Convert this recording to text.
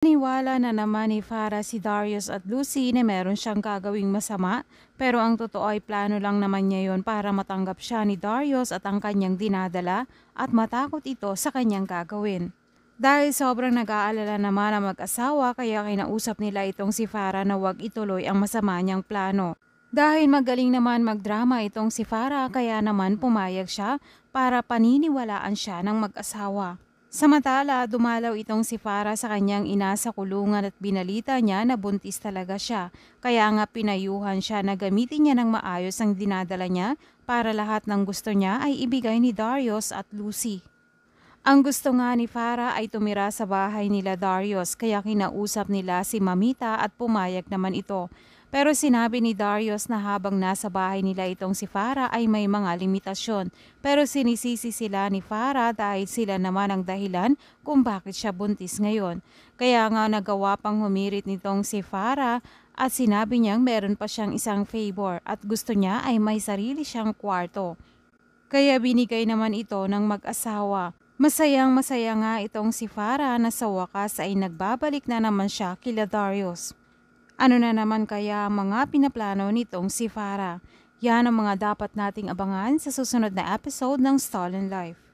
Niwala na naman ni Farah si Darius at Lucy na meron siyang gagawing masama, pero ang totoo ay plano lang naman niya yon para matanggap siya ni Darius at ang kanyang dinadala at matakot ito sa kanyang gagawin. Dahil sobrang nag-aalala naman ang mag-asawa kaya kinausap nila itong si Farah na huwag ituloy ang masama niyang plano. Dahil magaling naman magdrama itong si Farah kaya naman pumayag siya para paniniwalaan siya ng mag-asawa. Samantala, dumalaw itong si Farah sa kanyang ina sa kulungan at binalita niya na buntis talaga siya. Kaya nga pinayuhan siya na gamitin niya ng maayos ang dinadala niya para lahat ng gusto niya ay ibigay ni Darius at Lucy. Ang gusto nga ni Farah ay tumira sa bahay nila Darius kaya kinausap nila si Mamita at pumayag naman ito. Pero sinabi ni Darius na habang nasa bahay nila itong si Farah ay may mga limitasyon. Pero sinisisi sila ni Farah dahil sila naman ang dahilan kung bakit siya buntis ngayon. Kaya nga nagawa pang humirit nitong si Farah at sinabi niyang meron pa siyang isang favor at gusto niya ay may sarili siyang kwarto. Kaya binigay naman ito ng mag-asawa. Masayang-masaya nga itong si Farah na sa wakas ay nagbabalik na naman siya kila Darius. Ano na naman kaya ang mga pinaplano nitong si Farah? Yan ang mga dapat nating abangan sa susunod na episode ng Stolen Life.